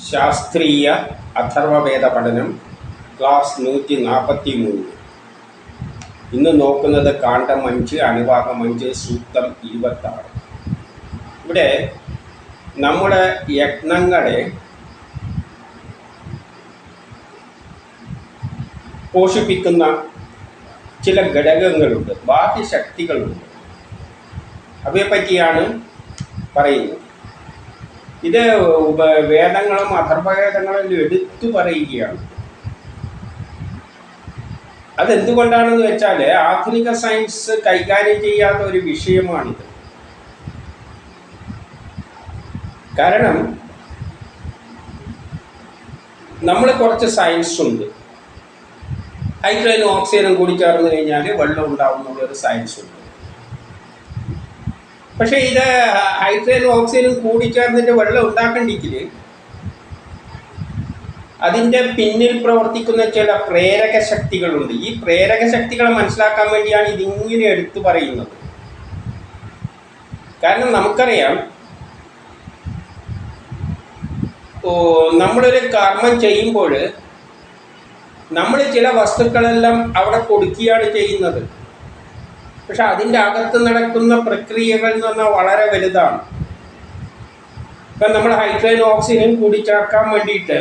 ശാസ്ത്രീയ അഥർവവേദ പഠനം ക്ലാസ് 143. ഇന്ന് നോക്കുന്നത് കാണ്ഡം 5 അനുഭാഗം 5 സൂക്തം 26. ഇവിടെ നമ്മുടെ യജ്ഞങ്ങളെ പോഷിപ്പിക്കുന്ന ചില ഘടകങ്ങളുണ്ട്, ബാഹ്യശക്തികളുണ്ട്. അവയെപ്പറ്റിയാണ് പറയുന്നത്. ഇത് വേദങ്ങളും അഥർവവേദങ്ങളും എടുത്തു പറയുകയാണ്. അതെന്തുകൊണ്ടാണെന്ന് വെച്ചാൽ ആധുനിക സയൻസ് കൈകാര്യം ചെയ്യാത്ത ഒരു വിഷയമാണിത്. കാരണം നമ്മൾ കുറച്ച് സയൻസ് ഉണ്ട്. ഹൈഡ്രജനും ഓക്സിജനും കൂടി ചേർന്ന് കഴിഞ്ഞാൽ വെള്ളം ഉണ്ടാവുന്നുള്ളൊരു സയൻസ് ഉണ്ട്. പക്ഷേ ഇത് ഹൈഡ്രജനും ഓക്സിജനും കൂടി ചേർന്നിട്ട് വെള്ളം ഉണ്ടാക്കണ്ടെങ്കിൽ അതിൻ്റെ പിന്നിൽ പ്രവർത്തിക്കുന്ന ചില പ്രേരക ശക്തികളുണ്ട്. ഈ പ്രേരക ശക്തികളെ മനസ്സിലാക്കാൻ വേണ്ടിയാണ് ഇതിങ്ങനെ എടുത്തു പറയുന്നത്. കാരണം നമുക്കറിയാം, നമ്മളൊരു കർമ്മം ചെയ്യുമ്പോൾ നമ്മൾ ചില വസ്തുക്കളെല്ലാം അവിടെ കൊടുക്കുകയാണ് ചെയ്യുന്നത്. പക്ഷെ അതിൻ്റെ അകത്ത് നടക്കുന്ന പ്രക്രിയകൾ എന്ന് പറഞ്ഞാൽ വളരെ വലുതാണ്. ഇപ്പം നമ്മൾ ഹൈഡ്രജനും ഓക്സിജനും കൂടി ചേർക്കാൻ വേണ്ടിയിട്ട്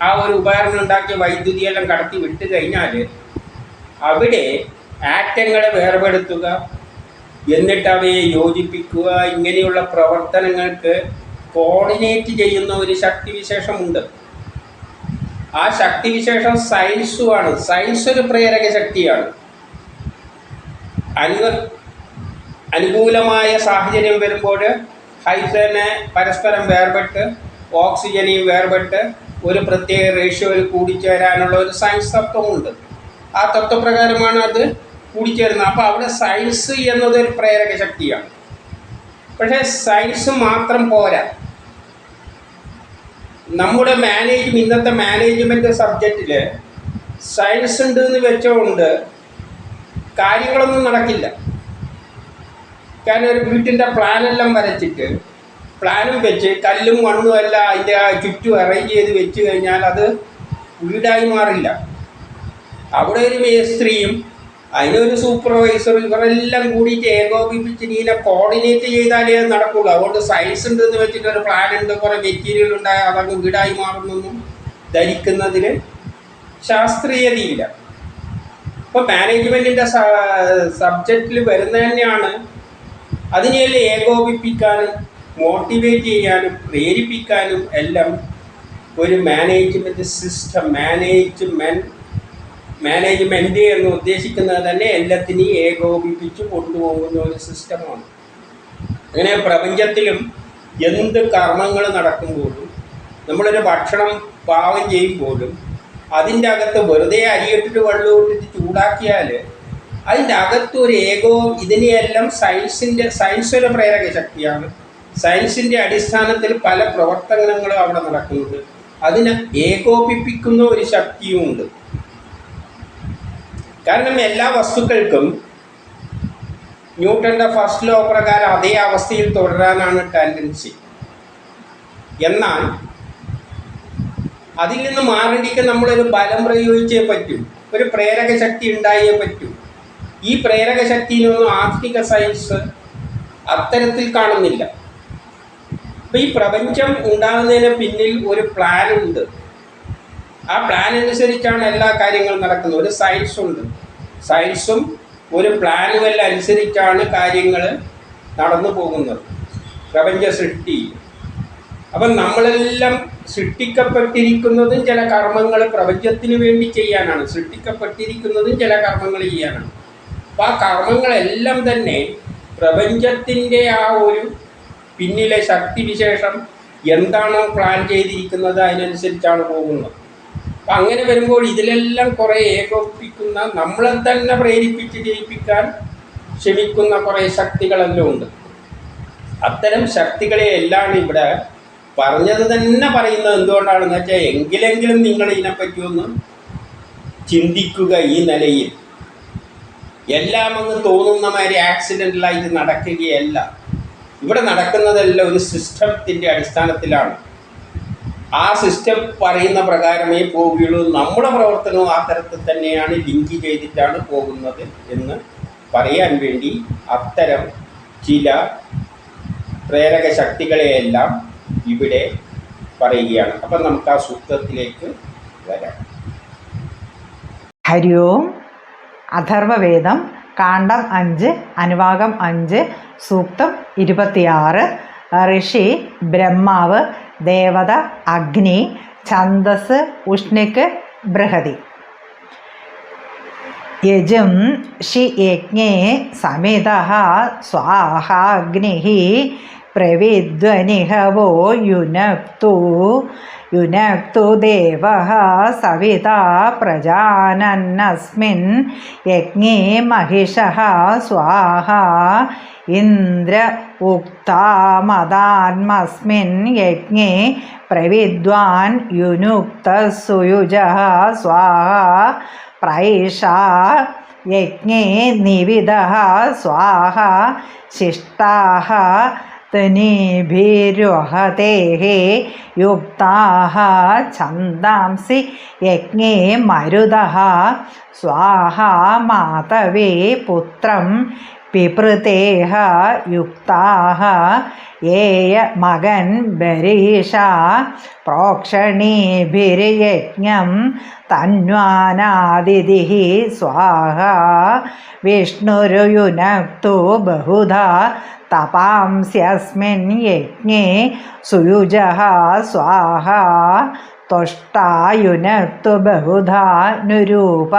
ആ ഒരു ഉപകരണം ഉണ്ടാക്കിയ വൈദ്യുതിയെല്ലാം കടത്തി വിട്ട് കഴിഞ്ഞാൽ അവിടെ ആറ്റങ്ങളെ വേർപെടുത്തുക, എന്നിട്ട് അവയെ യോജിപ്പിക്കുക, ഇങ്ങനെയുള്ള പ്രവർത്തനങ്ങൾക്ക് കോർഡിനേറ്റ് ചെയ്യുന്ന ഒരു ശക്തിവിശേഷമുണ്ട്. ആ ശക്തിവിശേഷം സയൻസുമാണ്. സയൻസ് ഒരു പ്രേരക ശക്തിയാണ്. അനുകൂലമായ സാഹചര്യം വരുമ്പോൾ ഹൈഡ്രജനെ പരസ്പരം വേർപെട്ട് ഓക്സിജനെയും വേർപെട്ട് ഒരു പ്രത്യേക റേഷ്യോയിൽ കൂടിച്ചേരാനുള്ള ഒരു സയൻസ് തത്വമുണ്ട്. ആ തത്വപ്രകാരമാണ് അത് കൂടിച്ചേരുന്നത്. അപ്പോൾ അവിടെ സയൻസ് എന്നതൊരു പ്രേരക ശക്തിയാണ്. പക്ഷേ സയൻസ് മാത്രം പോരാ. നമ്മുടെ ഇന്നത്തെ മാനേജ്മെൻറ്റ് സബ്ജക്റ്റിൽ സയൻസ് ഉണ്ട് എന്ന് വെച്ചുകൊണ്ട് കാര്യങ്ങളൊന്നും നടക്കില്ല. കാരണം ഒരു വീട്ടിൻ്റെ പ്ലാനെല്ലാം വരച്ചിട്ട് പ്ലാനും വെച്ച് കല്ലും മണ്ണും എല്ലാം അതിൻ്റെ ചുറ്റും അറേഞ്ച് ചെയ്ത് വെച്ച് കഴിഞ്ഞാൽ അത് വീടായി മാറില്ല. അവിടെ ഒരു മേസ്ത്രിയും അതിനൊരു സൂപ്പർവൈസറും ഇവരെല്ലാം കൂടിയിട്ട് ഏകോപിപ്പിച്ച് ഇതിനെ കോർഡിനേറ്റ് ചെയ്താലേ അത് നടക്കുള്ളൂ. അതുകൊണ്ട് സയൻസ് ഉണ്ട് എന്ന് വെച്ചിട്ട് ഒരു പ്ലാൻ ഉണ്ട്, കുറേ മെറ്റീരിയൽ ഉണ്ടായാൽ അതങ്ങ് വീടായി മാറുന്നൊന്നും ധരിക്കുന്നതിൽ ശാസ്ത്രീയതയില്ല. ഇപ്പോൾ മാനേജ്മെൻറ്റിൻ്റെ സബ്ജക്റ്റിൽ വരുന്ന തന്നെയാണ് അതിനെയെല്ലാം ഏകോപിപ്പിക്കാനും മോട്ടിവേറ്റ് ചെയ്യാനും പ്രേരിപ്പിക്കാനും എല്ലാം ഒരു മാനേജ്മെൻറ്റ് സിസ്റ്റം, മാനേജ്മെൻറ്റ് എന്ന് ഉദ്ദേശിക്കുന്നത് തന്നെ എല്ലാത്തിനെയും ഏകോപിപ്പിച്ച് കൊണ്ടുപോകുന്ന ഒരു സിസ്റ്റമാണ്. അങ്ങനെ പ്രപഞ്ചത്തിലും എന്ത് കർമ്മങ്ങൾ നടക്കുമ്പോഴും നമ്മളൊരു ഭക്ഷണം പാകം ചെയ്യുമ്പോഴും അതിൻ്റെ അകത്ത് വെറുതെ അരിയിട്ടിട്ട് വെള്ളം ഇട്ടിട്ട് ചൂടാക്കിയാൽ അതിൻ്റെ അകത്തൊരു ഇതിനെയെല്ലാം സയൻസ് ഒരു പ്രേരക ശക്തിയാണ്. സയൻസിൻ്റെ അടിസ്ഥാനത്തിൽ പല പ്രവർത്തനങ്ങളും അവിടെ നടക്കുന്നുണ്ട്. അതിനെ ഏകോപിപ്പിക്കുന്ന ഒരു ശക്തിയുമുണ്ട്. കാരണം എല്ലാ വസ്തുക്കൾക്കും ന്യൂട്ടൻ്റെ ഫസ്റ്റ് ലോ പ്രകാരം അതേ അവസ്ഥയിൽ തുടരാനാണ് ടെൻഡൻസി. എന്നാൽ അതിൽ നിന്ന് മാറേണ്ടിക്ക് നമ്മളൊരു ബലം പ്രയോഗിച്ചേ പറ്റൂ, ഒരു പ്രേരക ശക്തി ഉണ്ടായേ പറ്റൂ. ഈ പ്രേരക ശക്തിയിലൊന്നും ആധുനിക സയൻസ് അത്തരത്തിൽ കാണുന്നില്ല. അപ്പം ഈ പ്രപഞ്ചം ഉണ്ടാകുന്നതിന് പിന്നിൽ ഒരു പ്ലാനുണ്ട്. ആ പ്ലാൻ അനുസരിച്ചാണ് എല്ലാ കാര്യങ്ങളും നടക്കുന്നത്. ഒരു സയൻസ് ഉണ്ട്. സയൻസും ഒരു പ്ലാനും എല്ലാം അനുസരിച്ചാണ് കാര്യങ്ങൾ നടന്നു പോകുന്നത് പ്രപഞ്ച സൃഷ്ടി. അപ്പം നമ്മളെല്ലാം സൃഷ്ടിക്കപ്പെട്ടിരിക്കുന്നതും ചില കർമ്മങ്ങൾ പ്രപഞ്ചത്തിന് വേണ്ടി ചെയ്യാനാണ്, സൃഷ്ടിക്കപ്പെട്ടിരിക്കുന്നതും ചില കർമ്മങ്ങൾ ചെയ്യാനാണ്. അപ്പോൾ ആ കർമ്മങ്ങളെല്ലാം തന്നെ പ്രപഞ്ചത്തിൻ്റെ ആ ഒരു പിന്നിലെ ശക്തിവിശേഷം എന്താണോ പ്ലാൻ ചെയ്തിരിക്കുന്നത് അതിനനുസരിച്ചാണ് പോകുന്നത്. അപ്പം അങ്ങനെ വരുമ്പോൾ ഇതിലെല്ലാം കുറേ ഏകോപിപ്പിക്കുന്ന, നമ്മളെ തന്നെ പ്രേരിപ്പിച്ച് ജയിപ്പിക്കാൻ ശ്രമിക്കുന്ന കുറേ ശക്തികളെല്ലാം ഉണ്ട്. അത്തരം ശക്തികളെ എല്ലാം ഇവിടെ പറഞ്ഞത് തന്നെ പറയുന്നത് എന്തുകൊണ്ടാണെന്ന് വെച്ചാൽ എങ്കിലെങ്കിലും നിങ്ങൾ ഇതിനെപ്പറ്റി ഒന്ന് ചിന്തിക്കുക. ഈ നിലയിൽ എല്ലാം അങ്ങ് തോന്നുന്ന മാതിരി ആക്സിഡൻ്റലായിട്ട് നടക്കുകയല്ല. ഇവിടെ നടക്കുന്നതെല്ലാം ഒരു സിസ്റ്റത്തിൻ്റെ അടിസ്ഥാനത്തിലാണ്. ആ സിസ്റ്റം പറയുന്ന പ്രകാരമേ പോവുകയുള്ളൂ. നമ്മുടെ പ്രവർത്തനവും ആ തരത്തിൽ തന്നെയാണ് ലിങ്ക് ചെയ്തിട്ടാണ് പോകുന്നത് എന്ന് പറയാൻ വേണ്ടി അത്തരം ചില പ്രേരക ശക്തികളെയെല്ലാം ഇവിടെ പറയുകയാണ്. അപ്പം നമുക്ക് ആ സൂക്തത്തിലേക്ക് വരാം. ഹരി ഓം. അഥർവവേദം കാണ്ഡം 5 അനുവാകം 5 സൂക്തം 26. ഋഷി ബ്രഹ്മാവ്, ദേവത അഗ്നി, ഛന്ദസ് ഉഷ്ണിക് ബൃഹതി. യജും ഷി യജ്ഞേ സമിതഃ സ്വാഹാഗ്നിഃ പ്രവിദ്വനിഹവോ യുനക്തു ദേവഃ സവിതാ പ്രജാനന്നസ്മിൻ യജ്ഞേ മഹിഷഃ സ്വാഹാ ഇന്ദ്ര ഉക്താമദാന്മസ്മിൻ യജ്ഞേ പ്രവിദ്വാൻ യുനുക്തസുയുജഃ സ്വാഹാ പ്രൈഷാ യജ്ഞേ നിവിദഃ സ്വാഹാ ശിഷ്ടാഃ തനീഭിരുഹതേഃ യുക്താഃ ഛന്ദാംസി യജ്ഞേ മരുതഃ സ്വാഹാ മാതവേ പുത്രം പിപൃതേഃ യുക്താഃ യേയ മകൻ ബരീഷാ പ്രോക്ഷണീഭിർയജ്ഞം തന്വാനാദിതിഃ സ്വാഹാ വിഷ്ണുരുയുനക്തു ബഹുധാ തപാംസ്യസ്മിൻ യജ്ഞേ സുയുജഃ സ്വാഹാ ത്വഷ്ടായുനക്തു ബഹുധാ നുരൂപ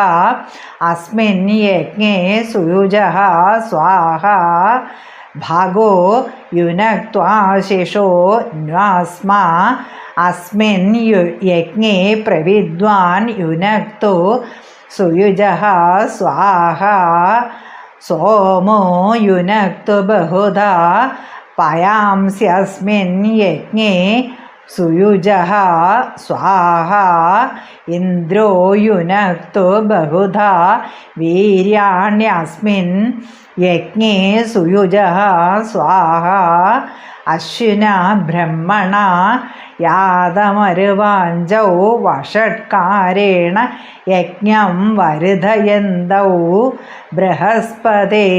അസ്മിൻ യജ്ഞേ സുയുജഃ സ്വാഹാ ഭാഗോ യുനക്ത്വാശിഷോ ന്വാസ്മാ അസ്മിൻ യജ്ഞേ പ്രവിദ്വാൻ യുനക്തു സുയുജഃ സ്വാഹാ സോമോ യുനക്തു ബഹുധാ പയാംസ്യസ്മിൻ യജ്ഞേ സുയുജഃ സ്വാഹാ ഇന്ദ്രോ യുനക്തു ബഹുധാ വീര്യാണ്യസ്മിൻ യജ്ഞേ സുയുജഃ സ്വാഹാ അശ്വിന ബ്രഹ്മണ യാതമരുവാഞ്ചൗ വഷട്കാരേണ യജ്ഞം വരുധയന്തൗ ബൃഹസ്പതേ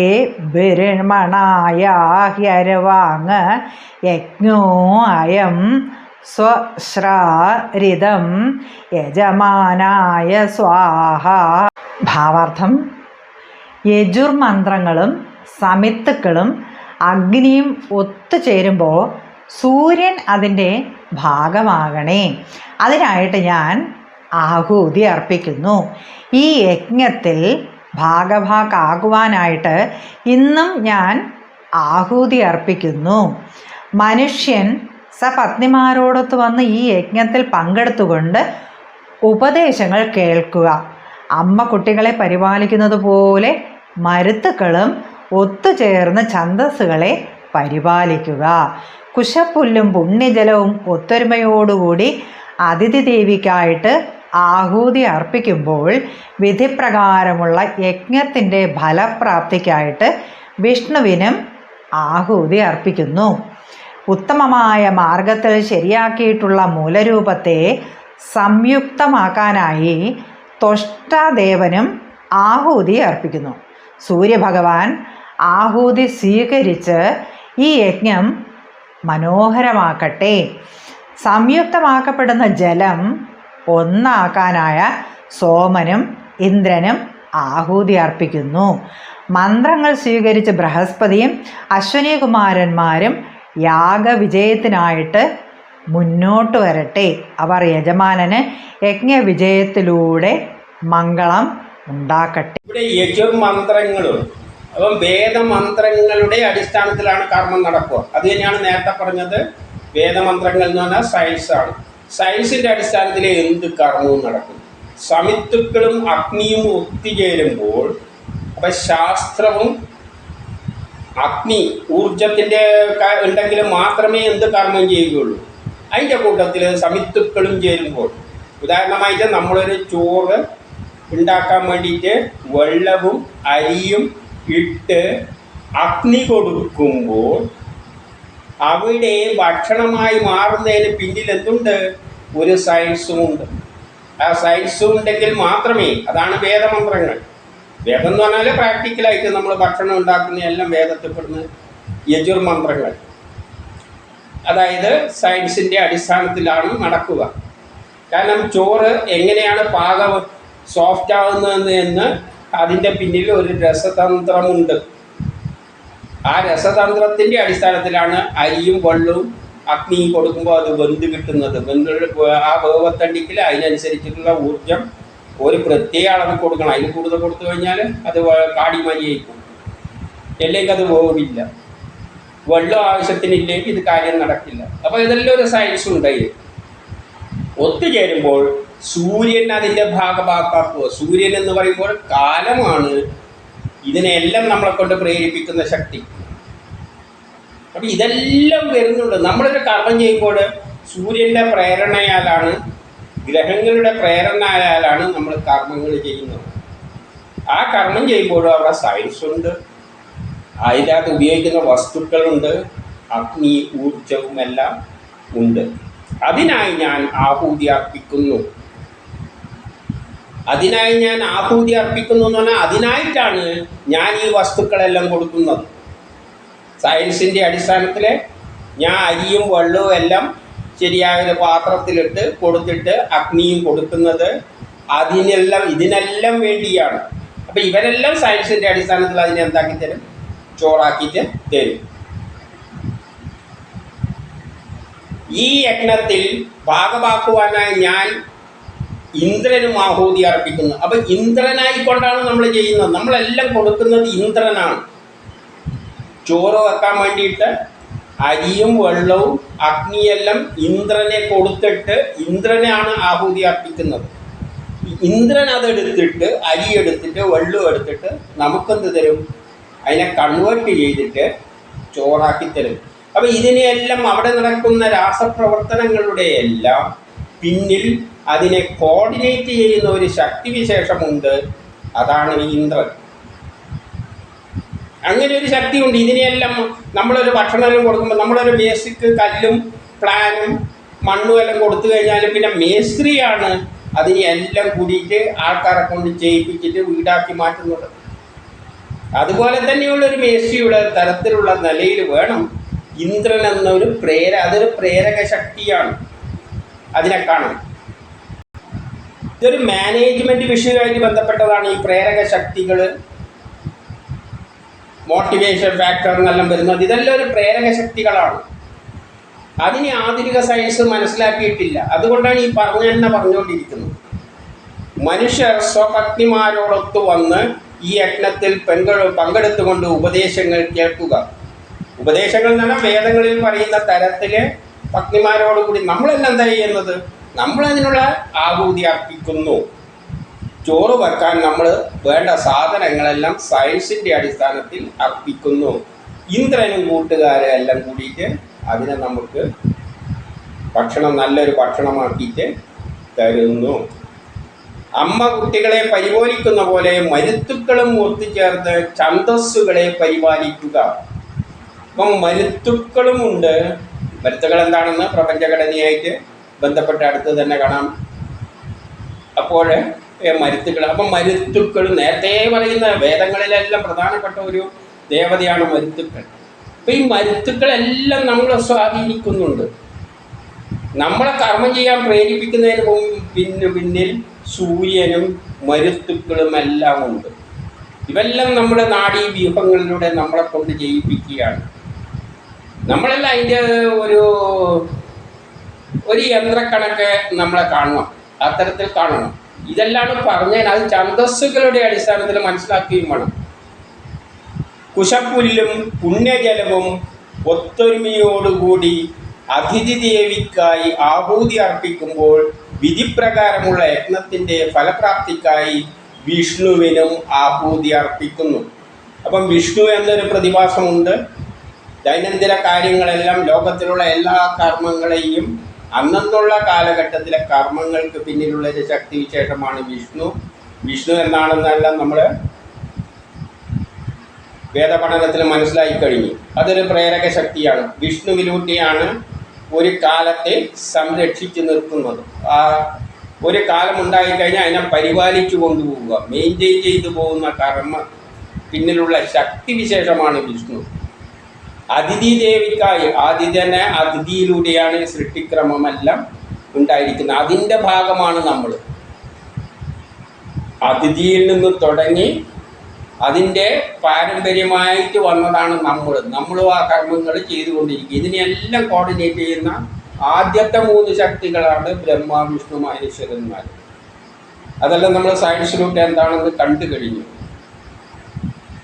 ബ്രഹ്മണായാഹ്യർവാങ് യജ്ഞോ അയം സ്വശ്രാരിതം യജമാനായ സ്വാഹ. ഭാവാർത്ഥം: യജുർമന്ത്രങ്ങളും സമിത്തുക്കളും അഗ്നിയും ഒത്തുചേരുമ്പോൾ സൂര്യൻ അതിൻ്റെ ഭാഗമാകണേ. അതിനായിട്ട് ഞാൻ ആഹൂതി അർപ്പിക്കുന്നു. ഈ യജ്ഞത്തിൽ ഭാഗഭാക്കാകുവാനായിട്ട് ഇന്നും ഞാൻ ആഹൂതി അർപ്പിക്കുന്നു. മനുഷ്യൻ സപത്നിമാരോടൊത്ത് വന്ന് ഈ യജ്ഞത്തിൽ പങ്കെടുത്തുകൊണ്ട് ഉപദേശങ്ങൾ കേൾക്കുക. അമ്മ കുട്ടികളെ പരിപാലിക്കുന്നത് പോലെ മരുത്തുക്കളും ഒത്തുചേർന്ന് ഛന്ദസ്സുകളെ പരിപാലിക്കുക. കുശപ്പുല്ലും പുണ്യജലവും ഒത്തൊരുമയോടുകൂടി അതിഥി ദേവിക്കായിട്ട് ആഹൂതി അർപ്പിക്കുമ്പോൾ വിധിപ്രകാരമുള്ള യജ്ഞത്തിൻ്റെ ഫലപ്രാപ്തിക്കായിട്ട് വിഷ്ണുവിനും ആഹൂതി അർപ്പിക്കുന്നു. ഉത്തമമായ മാർഗത്തിൽ ശരിയാക്കിയിട്ടുള്ള മൂലരൂപത്തെ സംയുക്തമാക്കാനായി ത്വഷ്ടാദേവനും ആഹൂതി അർപ്പിക്കുന്നു. സൂര്യഭഗവാൻ ആഹൂതി സ്വീകരിച്ച് ഈ യജ്ഞം മനോഹരമാക്കട്ടെ. സംയുക്തമാക്കപ്പെടുന്ന ജലം ഒന്നാക്കാനായ സോമനും ഇന്ദ്രനും ആഹൂതി അർപ്പിക്കുന്നു. മന്ത്രങ്ങൾ സ്വീകരിച്ച് ബൃഹസ്പതിയും അശ്വനീകുമാരന്മാരും യാഗവിജയത്തിനായിട്ട് മുന്നോട്ട് വരട്ടെ. അവർ യജമാനന് യജ്ഞവിജയത്തിലൂടെ മംഗളം ഉണ്ടാക്കട്ടെ. ഇവിടെ യജുർമന്ത്രങ്ങളും അപ്പം വേദമന്ത്രങ്ങളുടെ അടിസ്ഥാനത്തിലാണ് കർമ്മം നടക്കുക. അത് തന്നെയാണ് നേരത്തെ പറഞ്ഞത്. വേദമന്ത്രങ്ങൾ എന്ന് പറഞ്ഞാൽ സയൻസാണ്. സയൻസിൻ്റെ അടിസ്ഥാനത്തിൽ എന്ത് കർമ്മവും നടക്കും. സമിത്തുക്കളും അഗ്നിയും ഒത്തുചേരുമ്പോൾ അപ്പം ശാസ്ത്രവും അഗ്നി ഊർജത്തിൻ്റെ ഉണ്ടെങ്കിൽ മാത്രമേ എന്ത് കർമ്മം ചെയ്യുകയുള്ളൂ. അതിൻ്റെ കൂട്ടത്തിൽ സമിത്തുക്കളും ചേരുമ്പോൾ, ഉദാഹരണമായിട്ട് നമ്മളൊരു ചോറ് ഉണ്ടാക്കാൻ വേണ്ടിയിട്ട് വെള്ളവും അരിയും ഇട്ട് അഗ്നി കൊടുക്കുമ്പോൾ അവിടെ ഭക്ഷണമായി മാറുന്നതിന് പിന്നിൽ എന്തുണ്ട്? ഒരു സയൻസും ഉണ്ട്. ആ സയൻസും ഉണ്ടെങ്കിൽ മാത്രമേ, അതാണ് വേദമന്ത്രങ്ങൾ. വേദം എന്ന് പറഞ്ഞാൽ പ്രാക്ടിക്കലായിട്ട് നമ്മൾ ഭക്ഷണം ഉണ്ടാക്കുന്ന എല്ലാം വേദത്തിൽപ്പെടുന്ന യജുർമന്ത്രങ്ങൾ. അതായത് സയൻസിൻ്റെ അടിസ്ഥാനത്തിലാണ് നടക്കുക. കാരണം ചോറ് എങ്ങനെയാണ് പാകം സോഫ്റ്റ് ആകുന്നതെന്ന് എന്ന് അതിൻ്റെ പിന്നിൽ ഒരു രസതന്ത്രമുണ്ട്. ആ രസതന്ത്രത്തിൻ്റെ അടിസ്ഥാനത്തിലാണ് അരിയും വെള്ളവും അഗ്നിയും കൊടുക്കുമ്പോൾ അത് വെന്ത് കിട്ടുന്നത്. ആ വേവത്തണ്ടിക്കിൽ അതിനനുസരിച്ചിട്ടുള്ള ഊർജം ഒരു പ്രത്യേക അളവ് കൊടുക്കണം. അതിന് കൂടുതൽ കൊടുത്തു കഴിഞ്ഞാൽ അത് കാടിമരിയായിക്കും, അല്ലെങ്കിൽ അത് വേവില്ല. വെള്ളം ആവശ്യത്തിനില്ലെങ്കിൽ ഇത് കാര്യം നടക്കില്ല. അപ്പോൾ ഇതെല്ലാം ഒരു സയൻസ് ഉണ്ടായി. ഒത്തുചേരുമ്പോൾ സൂര്യൻ അതിൻ്റെ ഭാഗമാക്കുക. സൂര്യൻ എന്ന് പറയുമ്പോൾ കാലമാണ് ഇതിനെല്ലാം നമ്മളെ കൊണ്ട് പ്രേരിപ്പിക്കുന്ന ശക്തി. അപ്പം ഇതെല്ലാം വരുന്നുണ്ട്. നമ്മളൊരു കർമ്മം ചെയ്യുമ്പോൾ സൂര്യൻ്റെ പ്രേരണയാലാണ്, ഗ്രഹങ്ങളുടെ പ്രേരണയാലാണ് നമ്മൾ കർമ്മങ്ങൾ ചെയ്യുന്നത്. ആ കർമ്മം ചെയ്യുമ്പോഴും അവിടെ സയൻസ് ഉണ്ട്, അതിനകത്ത് ഉപയോഗിക്കുന്ന വസ്തുക്കളുണ്ട്, അഗ്നി ഊർജവും എല്ലാം ഉണ്ട്. അതിനായി ഞാൻ ആഹൂതി അർപ്പിക്കുന്നു. അതിനായി ഞാൻ ആഹൂതി അർപ്പിക്കുന്നു എന്ന് പറഞ്ഞാൽ അതിനായിട്ടാണ് ഞാൻ ഈ വസ്തുക്കളെല്ലാം കൊടുക്കുന്നത്. സയൻസിൻ്റെ അടിസ്ഥാനത്തിൽ ഞാൻ അരിയും വെള്ളവും എല്ലാം ശരിയായൊരു പാത്രത്തിലിട്ട് കൊടുത്തിട്ട് അഗ്നിയും കൊടുക്കുന്നത് ഇതിനെല്ലാം വേണ്ടിയാണ്. അപ്പം ഇവരെല്ലാം സയൻസിൻ്റെ അടിസ്ഥാനത്തിൽ അതിനെ എന്താക്കി തരും? ചോറാക്കിയിട്ട് തരും. ഈ യജ്ഞത്തിൽ ഭാഗമാക്കുവാനായി ഞാൻ ഇന്ദ്രനും ആഹൂതി അർപ്പിക്കുന്നു. അപ്പം ഇന്ദ്രനായിക്കൊണ്ടാണ് നമ്മൾ ചെയ്യുന്നത്. നമ്മളെല്ലാം കൊടുക്കുന്നത് ഇന്ദ്രനാണ്. ചോറ് വെക്കാൻ വേണ്ടിയിട്ട് അരിയും വെള്ളവും അഗ്നിയെല്ലാം ഇന്ദ്രനെ കൊടുത്തിട്ട് ഇന്ദ്രനാണ് ആഹൂതി അർപ്പിക്കുന്നത്. ഇന്ദ്രൻ അതെടുത്തിട്ട് അരി എടുത്തിട്ട് വെള്ളം എടുത്തിട്ട് നമുക്കെന്ത് തരും? അതിനെ കൺവേർട്ട് ചെയ്തിട്ട് ചോറാക്കി തരും. അപ്പം ഇതിനെയെല്ലാം അവിടെ നടക്കുന്ന രാസപ്രവർത്തനങ്ങളുടെ എല്ലാം പിന്നിൽ അതിനെ കോർഡിനേറ്റ് ചെയ്യുന്ന ഒരു ശക്തിവിശേഷമുണ്ട്. അതാണ് ഈ ഇന്ദ്രൻ. അങ്ങനെ ഒരു ശക്തിയുണ്ട്. ഇതിനെയെല്ലാം നമ്മളൊരു ഭക്ഷണം കൊടുക്കുമ്പോൾ നമ്മളൊരു ബേസിക് കല്ലും പ്ലാനും മണ്ണും എല്ലാം കൊടുത്തു കഴിഞ്ഞാൽ പിന്നെ മേസ്ത്രിയാണ് അതിനെ എല്ലാം കൂടിയിട്ട് ആൾക്കാരെ കൊണ്ട് ചെയ്യിപ്പിച്ചിട്ട് വീടാക്കി മാറ്റുന്നത്. അതുപോലെ തന്നെയുള്ളൊരു മേസ്ത്രിയുടെ തരത്തിലുള്ള നിലയിൽ വേണം ഇന്ദ്രൻ എന്നൊരു അതൊരു പ്രേരക ശക്തിയാണ്. അതിനെ കാണാം. ഇതൊരു മാനേജ്മെൻറ്റ് വിഷയവുമായിട്ട് ബന്ധപ്പെട്ടതാണ്. ഈ പ്രേരക ശക്തികൾ, മോട്ടിവേഷൻ ഫാക്ടർ എന്നെല്ലാം വരുന്നത് ഇതെല്ലാം ഒരു പ്രേരക ശക്തികളാണ്. അതിനെ ആധുനിക സയൻസ് മനസ്സിലാക്കിയിട്ടില്ല. അതുകൊണ്ടാണ് ഈ പറഞ്ഞുകൊണ്ടിരിക്കുന്നത്. മനുഷ്യർ സ്വപത്നിമാരോടൊത്തു വന്ന് ഈ യജ്ഞത്തിൽ പങ്കെടുത്തുകൊണ്ട് ഉപദേശങ്ങൾ കേൾക്കുക. ഉപദേശങ്ങൾ എന്ന് പറഞ്ഞാൽ വേദങ്ങളിൽ പറയുന്ന തരത്തിൽ പത്നിമാരോടുകൂടി നമ്മളെല്ലാം എന്താ ചെയ്യുന്നത്? നമ്മളതിനുള്ള ആഹൂതി അർപ്പിക്കുന്നു. ചോറ് വെക്കാൻ നമ്മൾ വേണ്ട സാധനങ്ങളെല്ലാം സയൻസിൻ്റെ അടിസ്ഥാനത്തിൽ അർപ്പിക്കുന്നു. ഇന്ദ്രനും കൂട്ടുകാരെ എല്ലാം കൂടിയിട്ട് അതിനെ നമുക്ക് നല്ലൊരു ഭക്ഷണമാക്കിയിട്ട് തരുന്നു. അമ്മ കുട്ടികളെ പരിപാലിക്കുന്ന പോലെ മരുത്തുക്കളും ഒത്തുചേർന്ന് ഛന്ദസ്സുകളെ പരിപാലിക്കുക. അപ്പം മരുത്തുക്കളുമുണ്ട്. മരുത്തുകൾ എന്താണെന്ന് പ്രപഞ്ചഘടനയായിട്ട് ബന്ധപ്പെട്ട് അടുത്ത് തന്നെ കാണാം. അപ്പോൾ മരുത്തുക്കൾ, അപ്പം മരുത്തുക്കൾ നേരത്തെ പറയുന്ന വേദങ്ങളിലെല്ലാം പ്രധാനപ്പെട്ട ഒരു ദേവതയാണ് മരുത്തുക്കൾ. അപ്പം ഈ മരുത്തുക്കളെല്ലാം നമ്മളെ സ്വാധീനിക്കുന്നുണ്ട്. നമ്മളെ കർമ്മം ചെയ്യാൻ പ്രേരിപ്പിക്കുന്നതിന് പിന്നിൽ സൂര്യനും മരുത്തുക്കളും എല്ലാം ഉണ്ട്. ഇവെല്ലാം നമ്മുടെ നാഡീവ്യൂഹങ്ങളിലൂടെ നമ്മളെ കൊണ്ട് ചെയ്യിപ്പിക്കുകയാണ്. നമ്മളെല്ലാം അതിൻ്റെ ഒരു യന്ത്രക്കണക്ക് നമ്മളെ കാണണം, അത്തരത്തിൽ കാണണം. ഇതെല്ലാം പറഞ്ഞാൽ അത് ഛന്ദസ്സുകളുടെ അടിസ്ഥാനത്തിൽ മനസ്സിലാക്കുകയും വേണം. കുശപ്പുല്ലും പുണ്യജലവും ഒത്തൊരുമയോടുകൂടി അതിഥി ദേവിക്കായി ആഹൂതി അർപ്പിക്കുമ്പോൾ വിധിപ്രകാരമുള്ള യജ്ഞത്തിൻ്റെ ഫലപ്രാപ്തിക്കായി വിഷ്ണുവിനും ആഹൂതി അർപ്പിക്കുന്നു. അപ്പം വിഷ്ണു എന്നൊരു പ്രതിഭാസമുണ്ട്. ദൈനംദിന കാര്യങ്ങളെല്ലാം, ലോകത്തിലുള്ള എല്ലാ കർമ്മങ്ങളെയും അന്നുള്ള കാലഘട്ടത്തിലെ കർമ്മങ്ങൾക്ക് പിന്നിലുള്ളൊരു ശക്തിവിശേഷമാണ് വിഷ്ണു. വിഷ്ണു എന്നാണെന്നെല്ലാം നമ്മൾ വേദപഠനത്തിൽ മനസ്സിലാക്കി കഴിഞ്ഞു. അതൊരു പ്രേരക ശക്തിയാണ്. വിഷ്ണുവിലൂടെയാണ് ഒരു കാലത്തെ സംരക്ഷിച്ചു നിർത്തുന്നത്. ആ ഒരു കാലം ഉണ്ടായിക്കഴിഞ്ഞാൽ അതിനെ പരിപാലിച്ചു കൊണ്ടുപോവുക, മെയിൻറ്റെയിൻ ചെയ്തു പോകുന്ന കർമ്മ പിന്നിലുള്ള ശക്തിവിശേഷമാണ് വിഷ്ണു. അതിഥി ദേവിക്കായി ആദിത്യനെ അതിഥിയിലൂടെയാണ് സൃഷ്ടിക്രമമെല്ലാം ഉണ്ടായിരിക്കുന്നത്. അതിൻ്റെ ഭാഗമാണ് നമ്മൾ. അതിഥിയിൽ നിന്ന് തുടങ്ങി അതിൻ്റെ പാരമ്പര്യമായിട്ട് വന്നതാണ് നമ്മളും ആ കർമ്മങ്ങൾ ചെയ്തുകൊണ്ടിരിക്കുക. ഇതിനെല്ലാം കോർഡിനേറ്റ് ചെയ്യുന്ന ആദ്യത്തെ 3 ശക്തികളാണ് ബ്രഹ്മ, വിഷ്ണു, മഹേശ്വരന്മാർ. അതെല്ലാം നമ്മൾ സയൻസിലൂടെ എന്താണെന്ന് കണ്ടു കഴിഞ്ഞു.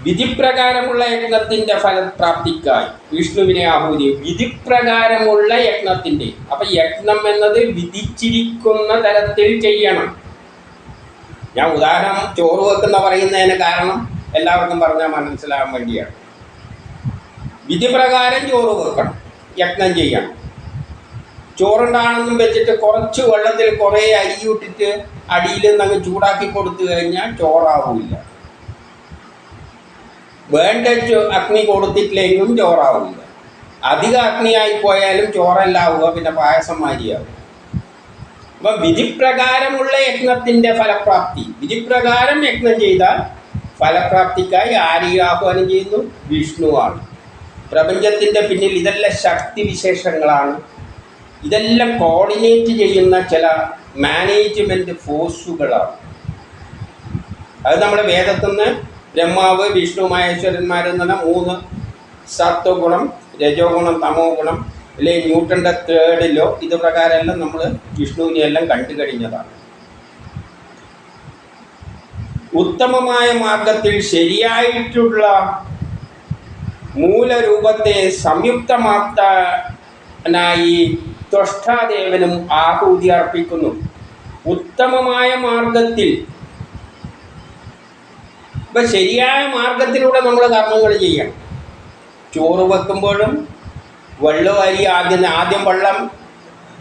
വിധിപ്രകാരമുള്ള യജ്ഞത്തിൻ്റെ ഫലപ്രാപ്തിക്കായി വിഷ്ണുവിനെ ആഹൂതി. വിധിപ്രകാരമുള്ള യജ്ഞത്തിൻ്റെ, അപ്പം യജ്ഞം എന്നത് വിധിച്ചിരിക്കുന്ന തരത്തിൽ ചെയ്യണം. ഞാൻ ഉദാഹരണം ചോറ് വെക്കുന്ന പറയുന്നതിന് കാരണം എല്ലാവർക്കും പറഞ്ഞാൽ മനസ്സിലാകാൻ വേണ്ടിയാണ്. വിധിപ്രകാരം ചോറ് വെക്കണം, യജ്ഞം ചെയ്യണം. ചോറുണ്ടാണെന്നും വെച്ചിട്ട് കുറച്ച് വെള്ളത്തിൽ കുറേ അരി ഇട്ടിട്ട് അടിയിൽ നിന്ന് ചൂടാക്കി കൊടുത്തു കഴിഞ്ഞാൽ ചോറാവില്ല. വേണ്ട അഗ്നി കൊടുത്തിട്ടില്ലെങ്കിലും ചോറാവില്ല. അധിക അഗ്നിയായി പോയാലും ചോറല്ലാവുക, പിന്നെ പായസം മാതിരിയാവും. അപ്പം വിധിപ്രകാരമുള്ള യജ്ഞത്തിൻ്റെ ഫലപ്രാപ്തി, വിധിപ്രകാരം യജ്ഞം ചെയ്താൽ ഫലപ്രാപ്തിക്കായി ആരെയും ആഹ്വാനം ചെയ്യുന്നു? വിഷ്ണുവാണ്. പ്രപഞ്ചത്തിൻ്റെ പിന്നിൽ ഇതെല്ലാം ശക്തിവിശേഷങ്ങളാണ്. ഇതെല്ലാം കോർഡിനേറ്റ് ചെയ്യുന്ന ചില മാനേജ്മെൻറ്റ് ഫോഴ്സുകളാണ്. അത് നമ്മുടെ വേദത്തിൽ നിന്ന് ബ്രഹ്മാവ്, വിഷ്ണു, മഹേശ്വരന്മാരെന്ന് പറഞ്ഞാൽ 3 സത്വഗുണം, രജോ ഗുണം, തമോ ഗുണം, അല്ലെങ്കിൽ ന്യൂട്ടൻ്റെ 3rd ലോ ഇത് പ്രകാരമെല്ലാം നമ്മൾ വിഷ്ണുവിനെയെല്ലാം കണ്ടു കഴിഞ്ഞതാണ്. ഉത്തമമായ മാർഗത്തിൽ ശരിയായിട്ടുള്ള മൂലരൂപത്തെ സംയുക്തമാക്കാനായി ത്വഷ്ടാദേവനും ആഹൂതി അർപ്പിക്കുന്നു. ഉത്തമമായ മാർഗത്തിൽ, ഇപ്പം ശരിയായ മാർഗത്തിലൂടെ നമ്മൾ കർമ്മങ്ങൾ ചെയ്യണം. ചോറ് വെക്കുമ്പോഴും വെള്ളം അരി ആദ്യം വെള്ളം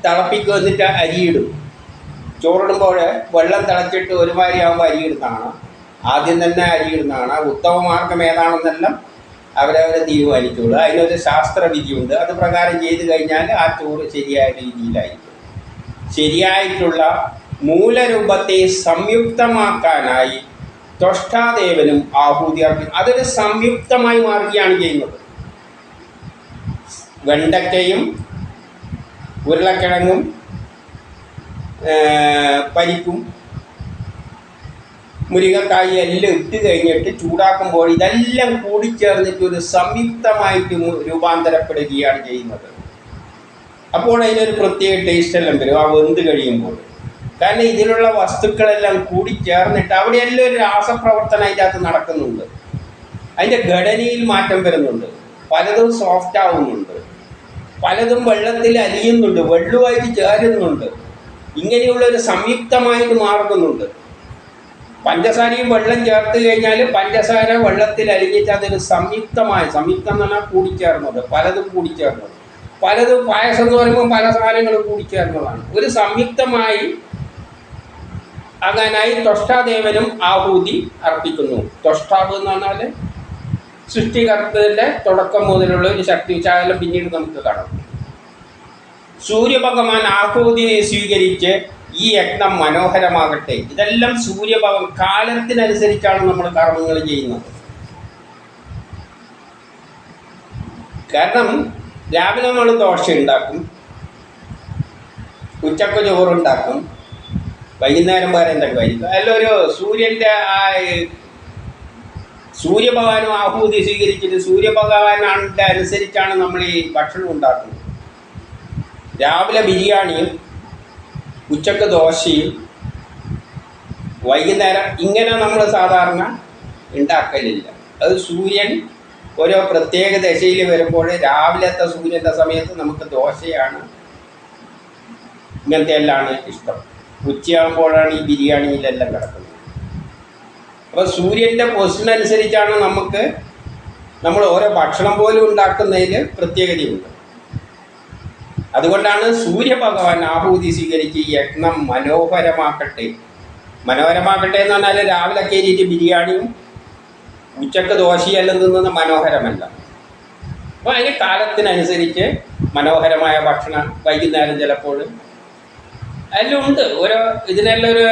തിളപ്പിക്കുക, എന്നിട്ട് അരിയിടും. ചോറിടുമ്പോൾ വെള്ളം തിളച്ചിട്ട് ഒരുമാതിരി ആകുമ്പോൾ അരിയിടുന്നതാണ്, ആദ്യം തന്നെ അരിയിടുന്നതാണ്. ഉത്തമ മാർഗം ഏതാണെന്നെല്ലാം അവരവരെ തീരുമാനിച്ചോളൂ. അതിനൊരു ശാസ്ത്രവിധിയുണ്ട്. അത് പ്രകാരം ചെയ്തു കഴിഞ്ഞാൽ ആ ചോറ് ശരിയായ രീതിയിലായിരിക്കും. ശരിയായിട്ടുള്ള മൂലരൂപത്തെ സംയുക്തമാക്കാനായി ത്വഷ്ടാദേവനും ആഹൂതി അർപ്പിക്കും. അതൊരു സംയുക്തമായി മാറുകയാണ് ചെയ്യുന്നത്. വെണ്ടയ്ക്കയും ഉരുളക്കിഴങ്ങും പരിപ്പും മുരിങ്ങക്കായി എല്ലാം ഇട്ട് കഴിഞ്ഞിട്ട് ചൂടാക്കുമ്പോൾ ഇതെല്ലാം കൂടിച്ചേർന്നിട്ട് ഒരു സംയുക്തമായിട്ട് രൂപാന്തരപ്പെടുകയാണ് ചെയ്യുന്നത്. അപ്പോൾ അതിനൊരു പ്രത്യേക ടേസ്റ്റ് എല്ലാം വരും ആ വെന്ത് കഴിയുമ്പോൾ. കാരണം ഇതിലുള്ള വസ്തുക്കളെല്ലാം കൂടിച്ചേർന്നിട്ട് അവിടെയെല്ലാം ഒരു രാസപ്രവർത്തനം അതിൻ്റെ അകത്ത് നടക്കുന്നുണ്ട്. അതിൻ്റെ ഘടനയിൽ മാറ്റം വരുന്നുണ്ട്. പലതും സോഫ്റ്റ് ആവുന്നുണ്ട്, പലതും വെള്ളത്തിൽ അലിയുന്നുണ്ട്, വെള്ളവുമായിട്ട് ചേരുന്നുണ്ട്. ഇങ്ങനെയുള്ളൊരു സംയുക്തമായിട്ട് മാറുന്നുണ്ട്. പഞ്ചസാരയും വെള്ളം ചേർത്ത് കഴിഞ്ഞാൽ പഞ്ചസാര വെള്ളത്തിൽ അലിഞ്ഞിട്ട് അതൊരു സംയുക്തം എന്ന് പറഞ്ഞാൽ കൂടിച്ചേർന്നത്, പലതും കൂടിച്ചേർന്നത്. പലതും പായസം എന്ന് പറയുമ്പോൾ പല സാധനങ്ങളും കൂടിച്ചേർന്നതാണ്. ഒരു സംയുക്തമായി അങ്ങനായി ത്വഷ്ടാദേവനും ആഹൂതി അർപ്പിക്കുന്നു. ത്വഷ്ടാവ് എന്ന് പറഞ്ഞാൽ സൃഷ്ടികർത്തതിൻ്റെ തുടക്കം മുതലുള്ള ഒരു ശക്തി വിശാലം പിന്നീട് നമുക്ക് കാണാം. സൂര്യഭഗവാൻ ആഹൂതിയെ സ്വീകരിച്ച് ഈ യജ്ഞം മനോഹരമാകട്ടെ. ഇതെല്ലാം സൂര്യഭഗവാൻ കാലത്തിനനുസരിച്ചാണ് നമ്മൾ കർമ്മങ്ങൾ ചെയ്യുന്നത്. കാരണം രാവിലെ നമ്മൾ ദോശ ഉണ്ടാക്കും, ഉച്ചക്ക് ചോറുണ്ടാക്കും, വൈകുന്നേരം വേറെ എന്തൊക്കെ ആയിരിക്കും. അതിലൊരു സൂര്യഭഗവാനും ആഹൂതി സ്വീകരിച്ചിട്ട് സൂര്യഭഗവാനാണ്ട് അനുസരിച്ചാണ് നമ്മൾ ഈ ഭക്ഷണം ഉണ്ടാക്കുന്നത്. രാവിലെ ബിരിയാണിയും ഉച്ചക്ക് ദോശയും വൈകുന്നേരം ഇങ്ങനെ നമ്മൾ സാധാരണ ഉണ്ടാക്കലില്ല. അത് സൂര്യൻ ഓരോ പ്രത്യേക ദശയിൽ വരുമ്പോൾ രാവിലത്തെ സൂര്യൻ്റെ സമയത്ത് നമുക്ക് ദോശയാണ്, ഇങ്ങനത്തെ എല്ലാമാണ് ഇഷ്ടം. ഉച്ചയാകുമ്പോഴാണ് ഈ ബിരിയാണിയിലെല്ലാം കിടക്കുന്നത്. അപ്പോൾ സൂര്യൻ്റെ പൊസിഷൻ അനുസരിച്ചാണ് നമ്മൾ ഓരോ ഭക്ഷണം പോലും ഉണ്ടാക്കുന്നതിൽ പ്രത്യേകതയുണ്ട്. അതുകൊണ്ടാണ് സൂര്യഭഗവാൻ ആഹൂതി സ്വീകരിച്ച് ഈ യജ്ഞം മനോഹരമാക്കട്ടെ. മനോഹരമാക്കട്ടെ എന്ന് പറഞ്ഞാൽ രാവിലെ കയറിയിട്ട് ബിരിയാണിയും ഉച്ചക്ക് ദോശയെല്ലാം തിന്നുന്ന മനോഹരമല്ല. അപ്പോൾ അതിന് കാലത്തിനനുസരിച്ച് മനോഹരമായ ഭക്ഷണം വൈകുന്നേരം ചിലപ്പോൾ എല്ലാം ഉണ്ട്. ഓരോ ഇതിനെല്ലാം ഒരു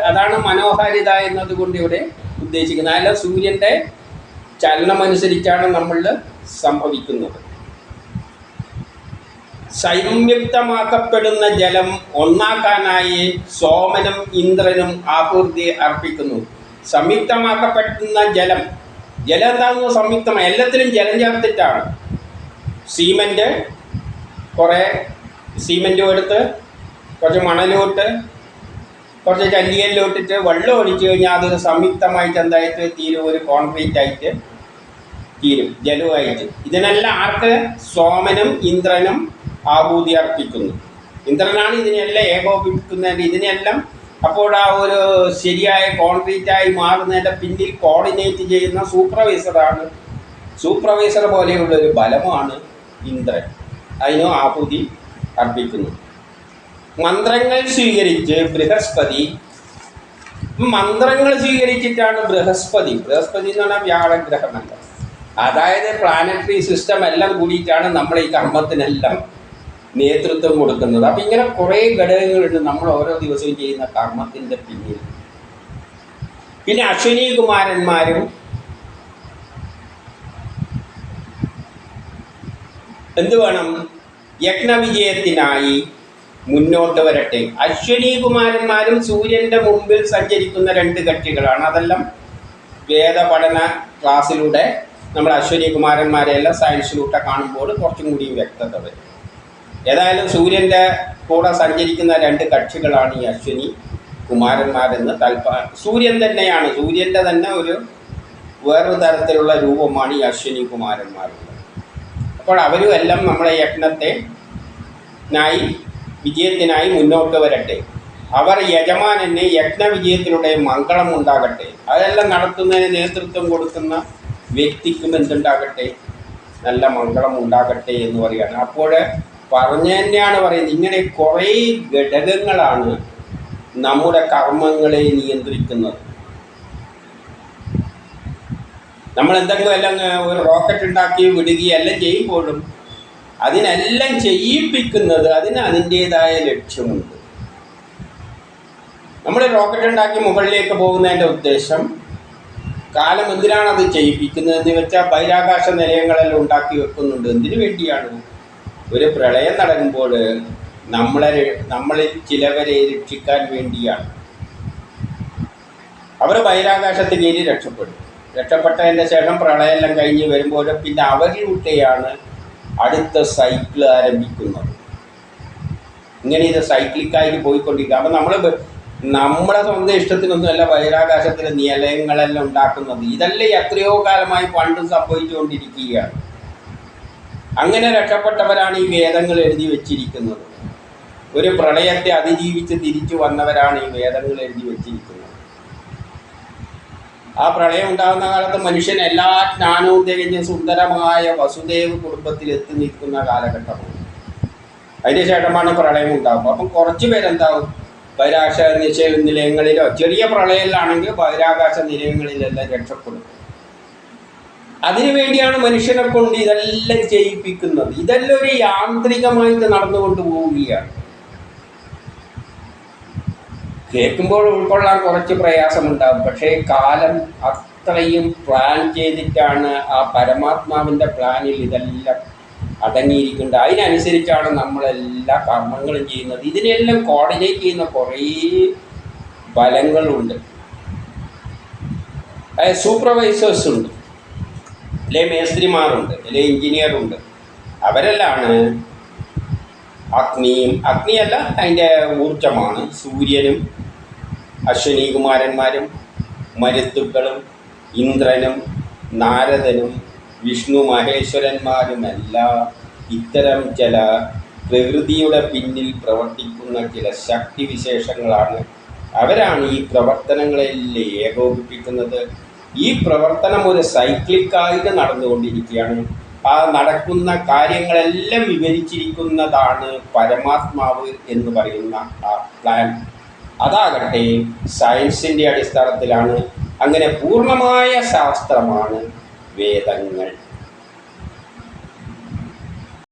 അതാണ് മനോഹാരിത എന്നതുകൊണ്ട് ഇവിടെ ഉദ്ദേശിക്കുന്നത്. അല്ല സൂര്യൻ്റെ ചലനമനുസരിച്ചാണ് നമ്മളിൽ സംഭവിക്കുന്നത്. സംയുക്തമാക്കപ്പെടുന്ന ജലം ഒന്നാക്കാനായി സോമനും ഇന്ദ്രനും ആഹൂതി അർപ്പിക്കുന്നു. സംയുക്തമാക്കപ്പെടുന്ന ജലം എന്താകുന്നു? സംയുക്തമായി എല്ലാത്തിലും ജലം ചേർത്തിട്ടാണ്. കുറേ സിമെൻറ്റും എടുത്ത് കുറച്ച് മണലോട്ട് കുറച്ച് ചല്ലിയെല്ലോട്ടിട്ട് വെള്ളം ഒഴിച്ചു കഴിഞ്ഞാൽ അതൊരു സംയുക്തമായിട്ട് എന്തായിട്ട് തീരും? ഒരു കോൺക്രീറ്റ് ആയിട്ട് തീരും, ജലവുമായിട്ട്. ഇതിനെല്ലാം ആർക്ക്? സോമനും ഇന്ദ്രനും ആഹൂതി അർപ്പിക്കുന്നു. ഇന്ദ്രനാണ് ഇതിനെല്ലാം ഏകോപിപ്പിക്കുന്നത്. ഇതിനെല്ലാം അപ്പോൾ ആ ഒരു ശരിയായ കോൺക്രീറ്റായി മാറുന്നതിൻ്റെ പിന്നിൽ കോർഡിനേറ്റ് ചെയ്യുന്ന സൂപ്പർവൈസറാണ്. സൂപ്പർവൈസർ പോലെയുള്ളൊരു ബലമാണ് ഇന്ദ്രൻ. അതിനും ആഹൂതി അർപ്പിക്കുന്നു. മന്ത്രങ്ങൾ സ്വീകരിച്ച് മന്ത്രങ്ങൾ സ്വീകരിച്ചിട്ടാണ് ബൃഹസ്പതി എന്ന് പറഞ്ഞാൽ വ്യാഴഗ്രഹമല്ല, അതായത് പ്ലാനറ്ററി സിസ്റ്റം എല്ലാം കൂടിയിട്ടാണ് നമ്മൾ ഈ കർമ്മത്തിനെല്ലാം നേതൃത്വം കൊടുക്കുന്നത്. അപ്പം ഇങ്ങനെ കുറേ ഘടകങ്ങളുണ്ട് നമ്മൾ ഓരോ ദിവസവും ചെയ്യുന്ന കർമ്മത്തിൻ്റെ പിന്നിൽ. പിന്നെ അശ്വിനി കുമാരന്മാരും എന്ത് വേണം? യജ്ഞവിജയത്തിനായി മുന്നോട്ട് വരട്ടെ. അശ്വിനി കുമാരന്മാരും സൂര്യൻ്റെ മുമ്പിൽ സഞ്ചരിക്കുന്ന രണ്ട് കക്ഷികളാണ്. അതെല്ലാം വേദപഠന ക്ലാസ്സിലൂടെ നമ്മൾ അശ്വിനി കുമാരന്മാരെല്ലാം സയൻസിലൂടെ കാണുമ്പോൾ കുറച്ചും കൂടി വ്യക്തത വരും. ഏതായാലും സൂര്യൻ്റെ കൂടെ സഞ്ചരിക്കുന്ന രണ്ട് കക്ഷികളാണ് ഈ അശ്വിനി കുമാരന്മാരെന്ന് സൂര്യൻ തന്നെയാണ്. സൂര്യൻ്റെ തന്നെ ഒരു വേറൊരു തരത്തിലുള്ള രൂപമാണ് ഈ അശ്വിനി കുമാരന്മാരുള്ളത്. അപ്പോൾ അവരും എല്ലാം നമ്മളെ വിജയത്തിനായി മുന്നോട്ട് വരട്ടെ. അവർ യജമാനന് യജ്ഞവിജയത്തിലൂടെ മംഗളം ഉണ്ടാകട്ടെ. അതെല്ലാം നടത്തുന്നതിന് നേതൃത്വം കൊടുക്കുന്ന വ്യക്തിക്കും എന്തുണ്ടാകട്ടെ? നല്ല മംഗളം ഉണ്ടാകട്ടെ എന്ന് പറയുകയാണ്. അപ്പോൾ പറഞ്ഞു തന്നെയാണ് പറയുന്നത്. ഇങ്ങനെ കുറേ ഘടകങ്ങളാണ് നമ്മുടെ കർമ്മങ്ങളെ നിയന്ത്രിക്കുന്നത്. നമ്മൾ എന്തെങ്കിലും എല്ലാം ഒരു റോക്കറ്റ് ഉണ്ടാക്കി വിടുകയെല്ലാം ചെയ്യുമ്പോഴും അതിനെല്ലാം ചെയ്യിപ്പിക്കുന്നത് അതിൻ്റേതായ ലക്ഷ്യമുണ്ട്. നമ്മൾ റോക്കറ്റ് ഉണ്ടാക്കി മുകളിലേക്ക് പോകുന്നതിൻ്റെ ഉദ്ദേശം കാലം എന്തിനാണത് ചെയ്യിപ്പിക്കുന്നതെന്ന് വെച്ചാൽ ബഹിരാകാശ നിലയങ്ങളെല്ലാം ഉണ്ടാക്കി വെക്കുന്നുണ്ട്. എന്തിനു വേണ്ടിയാണ്? ഒരു പ്രളയം നടക്കുമ്പോൾ നമ്മളിൽ ചിലവരെ രക്ഷിക്കാൻ വേണ്ടിയാണ്. അവർ ബഹിരാകാശത്ത് കയറി രക്ഷപ്പെട്ടതിൻ്റെ ശേഷം പ്രളയമെല്ലാം കഴിഞ്ഞ് വരുമ്പോൾ പിന്നെ അവരിലൂടെയാണ് അടുത്ത സൈക്കിൾ ആരംഭിക്കുന്നത്. ഇങ്ങനെ ഇത് സൈക്ലിക്കായിട്ട് പോയിക്കൊണ്ടിരിക്കുക. അപ്പം നമ്മളെ സ്വന്തം ഇഷ്ടത്തിനൊന്നുമല്ല ബഹിരാകാശത്തിലെ നിലയങ്ങളെല്ലാം ഉണ്ടാക്കുന്നത്. ഇതെല്ലാം എത്രയോ കാലമായി പണ്ടും സംഭവിച്ചുകൊണ്ടിരിക്കുകയാണ്. അങ്ങനെ രക്ഷപ്പെട്ടവരാണ് ഈ വേദങ്ങൾ എഴുതി വച്ചിരിക്കുന്നത്. ഒരു പ്രളയത്തെ അതിജീവിച്ച് തിരിച്ചു വന്നവരാണ് ഈ വേദങ്ങൾ എഴുതി വച്ചിരിക്കുന്നത്. ആ പ്രളയം ഉണ്ടാകുന്ന കാലത്ത് മനുഷ്യൻ എല്ലാ ജ്ഞാനവും തികഞ്ഞ് സുന്ദരമായ വസുദേവ് കുടുംബത്തിൽ എത്തി നിൽക്കുന്ന കാലഘട്ടമാണ്. അതിന് ശേഷമാണ് പ്രളയം ഉണ്ടാകുമ്പോൾ. അപ്പം കുറച്ച് പേരെന്താവും? ബഹിരാകാശ നിലയങ്ങളിലോ ചെറിയ പ്രളയത്തിലാണെങ്കിൽ ബഹിരാകാശ നിലയങ്ങളിലെല്ലാം രക്ഷപ്പെടും. അതിനുവേണ്ടിയാണ് മനുഷ്യനെ കൊണ്ട് ഇതെല്ലാം ചെയ്യിപ്പിക്കുന്നത്. ഇതെല്ലാം ഒരു യാന്ത്രികമായിട്ട് നടന്നുകൊണ്ട് പോവുകയാണ്. കേൾക്കുമ്പോൾ ഉൾക്കൊള്ളാൻ കുറച്ച് പ്രയാസമുണ്ടാകും. പക്ഷേ കാലം അത്രയും പ്ലാൻ ചെയ്തിട്ടാണ് ആ പരമാത്മാവിൻ്റെ പ്ലാനിൽ ഇതെല്ലാം അടങ്ങിയിരിക്കുന്നത്. അതിനനുസരിച്ചാണ് നമ്മളെല്ലാ കർമ്മങ്ങളും ചെയ്യുന്നത്. ഇതിനെല്ലാം കോർഡിനേറ്റ് ചെയ്യുന്ന കുറേ ബലങ്ങളുണ്ട്. സൂപ്പർവൈസേഴ്സ് ഉണ്ട്, അല്ലെ മേസ്ത്രിമാരുണ്ട്, അല്ലെ എഞ്ചിനീയറുണ്ട്. അവരെല്ലാണ് അഗ്നിയല്ല അതിൻ്റെ ഊർജമാണ്. സൂര്യനും അശ്വിനി കുമാരന്മാരും മരുത്തുക്കളും ഇന്ദ്രനും നാരദനും വിഷ്ണു മഹേശ്വരന്മാരുമെല്ലാം ഇത്തരം ചില പ്രകൃതിയുടെ പിന്നിൽ പ്രവർത്തിക്കുന്ന ചില ശക്തിവിശേഷങ്ങളാണ്. അവരാണ് ഈ പ്രവർത്തനങ്ങളെല്ലാം ഏകോപിപ്പിക്കുന്നത്. ഈ പ്രവർത്തനം ഒരു സൈക്ലിക്കായിട്ട് നടന്നുകൊണ്ടിരിക്കുകയാണ്. ആ നടക്കുന്ന കാര്യങ്ങളെല്ലാം വിവരിച്ചിരിക്കുന്നതാണ് പരമാത്മാവ് എന്ന് പറയുന്ന ആ പ്ലാൻ. അതാകട്ടെ സയൻസിൻ്റെ അടിസ്ഥാനത്തിലാണ്. അങ്ങനെ പൂർണ്ണമായ ശാസ്ത്രമാണ് വേദങ്ങൾ.